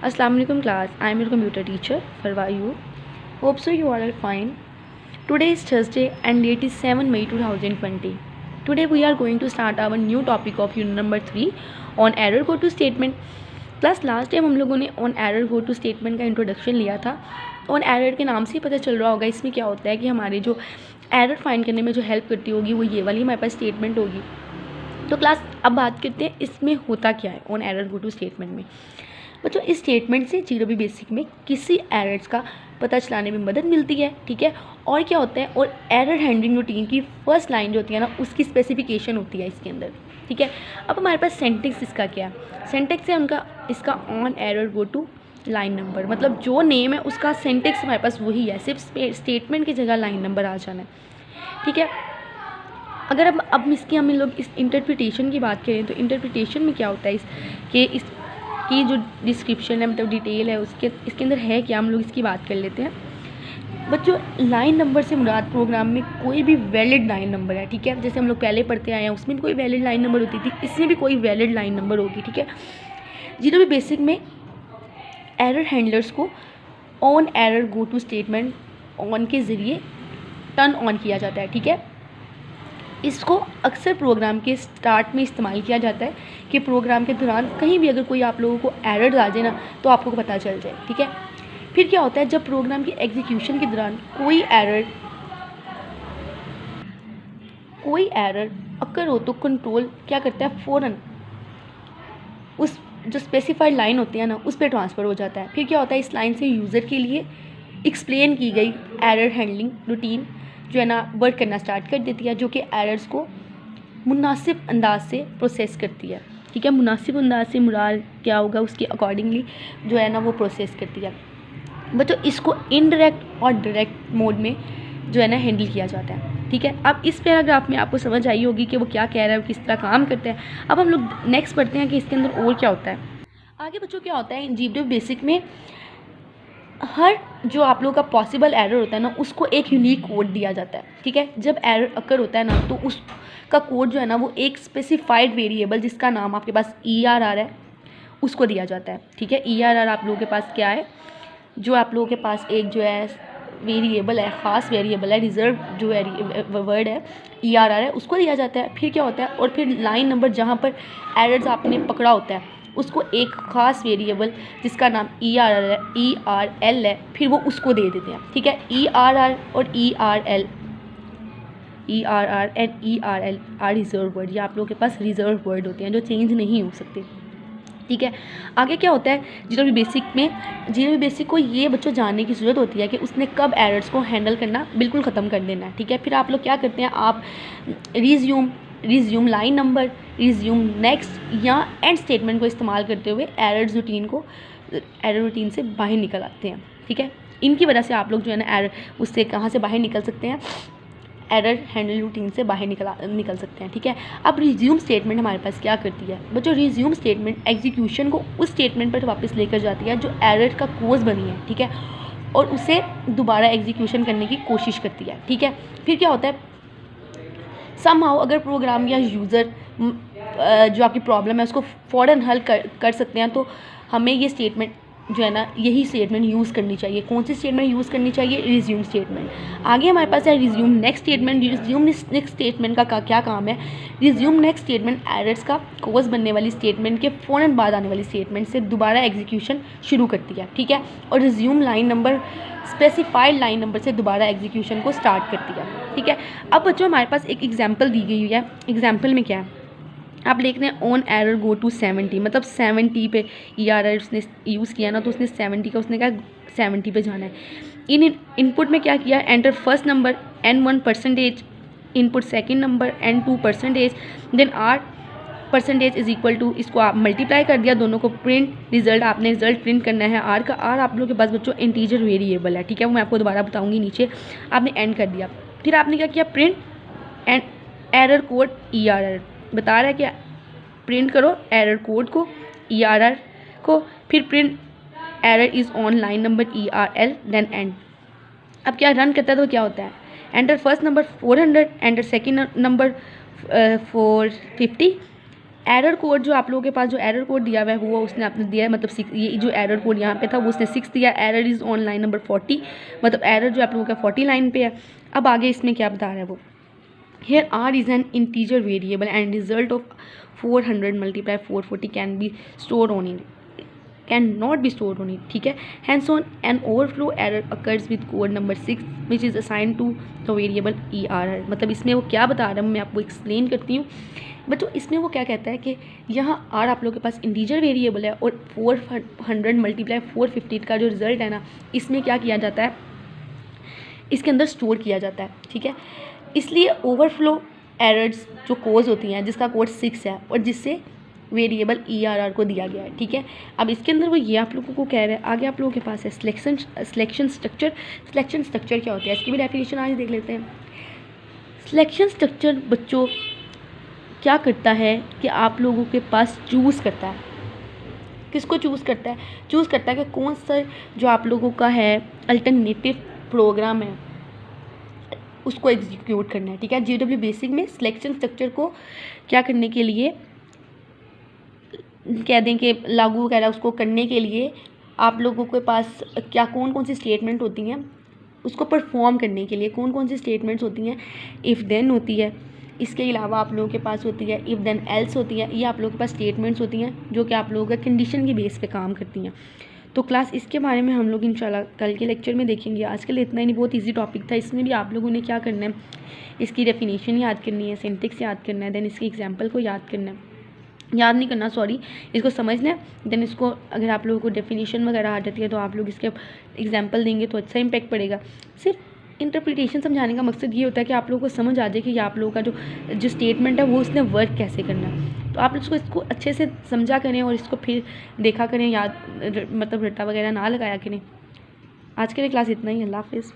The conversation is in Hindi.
Assalamu alaikum class. I am your computer teacher. How are you? Hope so you are all fine. Today is Thursday and date is 7 May 2020. Today we are going to start our new topic of unit number 3 on error go to statement. Class last time हम लोगों ने on error go to statement का इंट्रोडक्शन लिया था। ऑन एरर के नाम से ही पता चल रहा होगा इसमें क्या होता है कि हमारे जो एरर फाइंड करने में जो हेल्प करती होगी वो ये वाली हमारे पास स्टेटमेंट होगी। तो क्लास अब बात करते हैं इसमें होता क्या है on error go to statement में। बच्चों इस स्टेटमेंट से जीरो बी बेसिक में किसी एरर्स का पता चलाने में मदद मिलती है, ठीक है। और क्या होता है, और एरर हैंडलिंग रूटीन की फर्स्ट लाइन जो होती है ना उसकी स्पेसिफिकेशन होती है इसके अंदर, ठीक है। अब हमारे पास सेंटेक्स इसका क्या है, सेंटेक्स है उनका इसका on error go to line number, मतलब जो नेम है उसका सेंटेक्स हमारे पास वही है, सिर्फ स्टेटमेंट की जगह लाइन नंबर आ जाना है, ठीक है। अगर अब इसकी हम लोग इस इंटरप्रिटेशन की बात करें तो इंटरप्रिटेशन में क्या होता है इसकी जो डिस्क्रिप्शन है मतलब डिटेल है इसके अंदर है क्या, हम लोग इसकी बात कर लेते हैं। बच्चों लाइन नंबर से मुराद प्रोग्राम में कोई भी वैलिड लाइन नंबर है, ठीक है। जैसे हम लोग पहले पढ़ते आए हैं उसमें भी कोई वैलिड लाइन नंबर होती थी, इसमें भी कोई वैलिड लाइन नंबर होगी, ठीक है। जीरो भी बेसिक में एरर हैंडलर्स को on error go to statement on के ज़रिए टर्न ऑन किया जाता है, ठीक है। इसको अक्सर प्रोग्राम के स्टार्ट में इस्तेमाल किया जाता है कि प्रोग्राम के दौरान कहीं भी अगर कोई आप लोगों को एरर आ जाए ना तो आपको पता चल जाए, ठीक है। फिर क्या होता है, जब प्रोग्राम की एग्जीक्यूशन के दौरान कोई एरर अक्सर हो तो कंट्रोल क्या करता है, फ़ौरन उस जो स्पेसिफाइड लाइन होती है ना उस पर ट्रांसफ़र हो जाता है। फिर क्या होता है, इस लाइन से यूज़र के लिए एक्सप्लेन की गई एरर हैंडलिंग रूटीन जो है ना वर्क करना स्टार्ट कर देती है, जो कि एरर्स को मुनासिब अंदाज से प्रोसेस करती है, ठीक है। मुनासिब अंदाज से मुराद क्या होगा, उसके अकॉर्डिंगली जो है ना वो प्रोसेस करती है। बच्चों इसको इनडायरेक्ट और डायरेक्ट मोड में जो है ना हैंडल किया जाता है, ठीक है। अब इस पैराग्राफ में आपको समझ आई होगी कि वो क्या कह रहा है, किस तरह काम करता है। अब हम लोग नेक्स्ट पढ़ते हैं कि इसके अंदर और क्या होता है। आगे बच्चों क्या होता है, जीरो बेसिक में हर जो आप लोगों का पॉसिबल एरर होता है ना उसको एक यूनिक कोड दिया जाता है, ठीक है। जब एरर अकर होता है ना तो उसका कोड जो है ना वो एक स्पेसिफाइड वेरिएबल जिसका नाम आपके पास ERR है उसको दिया जाता है, ठीक है। ERR आप लोगों के पास क्या है, जो आप लोगों के पास एक जो है वेरिएबल है, ख़ास वेरिएबल है, रिजर्व जो वर्ड है ERR है उसको दिया जाता है। फिर क्या होता है, और फिर लाइन नंबर जहाँ पर एरर्स आपने पकड़ा होता है उसको एक ख़ास वेरिएबल जिसका नाम ERL है फिर वो उसको दे देते हैं, ठीक है। ERR और ERR and ERL are reserve word, ये आप लोगों के पास रिजर्व वर्ड होते हैं जो चेंज नहीं हो सकते, ठीक है। आगे क्या होता है, जीरो बी बेसिक को ये बच्चों जानने की ज़रूरत होती है कि उसने कब एरर्स को हैंडल करना बिल्कुल ख़त्म कर देना है, ठीक है। फिर आप लोग क्या करते हैं, आप resume line number, resume next या एंड स्टेटमेंट को इस्तेमाल करते हुए एरर रूटीन से बाहर निकल आते हैं, ठीक है। इनकी वजह से आप लोग जो है ना एरर उससे कहाँ से बाहर निकल सकते हैं, एरर हैंडल रूटीन से बाहर निकल सकते हैं, ठीक है। अब रिज्यूम स्टेटमेंट हमारे पास क्या करती है बच्चों, रिज्यूम स्टेटमेंट एग्जीक्यूशन को उस स्टेटमेंट पर वापस लेकर जाती है जो एरर का कोज बनी है, ठीक है, और उसे दोबारा एग्जीक्यूशन करने की कोशिश करती है, ठीक है। फिर क्या होता है, समहाउ अगर प्रोग्राम या यूज़र जो आपकी प्रॉब्लम है उसको फ़ौरन हल कर सकते हैं तो हमें ये स्टेटमेंट जो है ना यही स्टेटमेंट यूज़ करनी चाहिए। कौन सी स्टेटमेंट यूज़ करनी चाहिए, रिज्यूम स्टेटमेंट। आगे हमारे पास है resume next statement. Resume next statement का क्या काम है, रिज्यूम नेक्स्ट स्टेटमेंट एरर्स का कोज बनने वाली स्टेटमेंट के फ़ौरन बाद आने वाली स्टेटमेंट से दोबारा एग्जीक्यूशन शुरू करती है, ठीक है। और resume line number specified line number से दोबारा एग्जीक्यूशन को स्टार्ट करती है, ठीक है। अब बच्चों हमारे पास एक एग्जाम्पल दी गई हुई है। एग्जाम्पल में क्या है, आप लिख रहे हैं ऑन एरर गो टू 70, मतलब 70 पे ERR उसने यूज़ किया ना तो उसने 70 का उसने कहा 70 पे जाना है। इनपुट में क्या किया, enter first number N1%, input second number N2%, then R% is equal to, इसको आप मल्टीप्लाई कर दिया दोनों को, प्रिंट रिजल्ट, आपने रिजल्ट प्रिंट करना है। R का R आप लोगों के पास बच्चों इंटीजर वेरिएबल है, ठीक है, वो मैं आपको दोबारा बताऊँगी नीचे। आपने एंड कर दिया, फिर आपने क्या किया, print and error code ERR बता रहा है कि प्रिंट करो एरर कोड को ERR को, फिर print error is on line number ERL then end. अब क्या रन करता है तो क्या होता है, enter first number 400, enter second number 450, error code जो आप लोगों के पास जो एरर कोड दिया हुआ है वो उसने आपने दिया है, मतलब ये जो एरर कोड यहाँ पे था वो उसने 6 दिया। Error is on line number 40, मतलब एरर जो आप लोगों का 40 लाइन पे है। अब आगे इसमें क्या बता रहा है वो, here r is an integer variable and result of 400 multiply 440 can be stored on it, cannot be stored on it, ठीक है। hence on an overflow error occurs with code number 6 which is assigned to the variable err। मतलब इसमें वो क्या बता रहा है मैं आपको एक्सप्लेन करती हूँ बच्चों। इसमें वो क्या कहता है कि यहाँ r आप लोगों के पास इंटीजर वेरिएबल है और 400 मल्टीप्लाई 450 का जो रिज़ल्ट है ना, इसमें क्या किया जाता है, इसके अंदर स्टोर किया जाता है, ठीक है। इसलिए ओवरफ्लो एरर्स जो कोज होती हैं जिसका कोड 6 है और जिससे वेरिएबल ERR को दिया गया है, ठीक है। अब इसके अंदर वो ये आप लोगों को कह रहे हैं। आगे आप लोगों के पास है सिलेक्शन स्ट्रक्चर। सिलेक्शन स्ट्रक्चर क्या होता है इसकी भी डेफिनेशन आज देख लेते हैं। सिलेक्शन स्ट्रक्चर बच्चों क्या करता है कि आप लोगों के पास चूज़ करता है, किसको चूज़ करता है, चूज़ करता है कि कौन सा जो आप लोगों का है अल्टरनेटिव प्रोग्राम है उसको एग्जीक्यूट करना है, ठीक है। GW बेसिक में सिलेक्शन स्ट्रक्चर को क्या करने के लिए कह दें कि लागू कह रहा है, उसको करने के लिए आप लोगों के पास क्या कौन कौन सी स्टेटमेंट होती हैं, उसको परफॉर्म करने के लिए कौन कौन सी स्टेटमेंट्स होती हैं। इफ़ देन होती है, इसके अलावा आप लोगों के पास होती है इफ़ देन एल्स होती है। ये आप लोगों के पास स्टेटमेंट्स होती हैं जो कि आप लोगों का कंडीशन की बेस पे काम करती हैं। तो क्लास इसके बारे में हम लोग इंशाल्लाह कल के लेक्चर में देखेंगे। आज के लिए इतना ही नहीं, बहुत इजी टॉपिक था। इसमें भी आप लोगों ने क्या करना है, इसकी डेफिनेशन याद करनी है, सिंटेक्स याद करना है, देन इसके एग्जांपल को याद करना है, याद नहीं करना सॉरी, इसको समझना है। देन इसको अगर आप लोगों को डेफिनेशन वगैरह आ जाती है तो आप लोग इसके एग्जांपल देंगे तो अच्छा इम्पैक्ट पड़ेगा। सिर्फ इंटरप्रिटेशन समझाने का मकसद ये होता है कि आप लोगों को समझ आ जाए कि आप लोगों का जो स्टेटमेंट है वो उसने वर्क कैसे करना है। तो आप इसको अच्छे से समझा करें और इसको फिर देखा करें, याद मतलब रट्टा वगैरह ना लगाया करें। आज के लिए क्लास इतना ही। अल्लाह हाफिज़।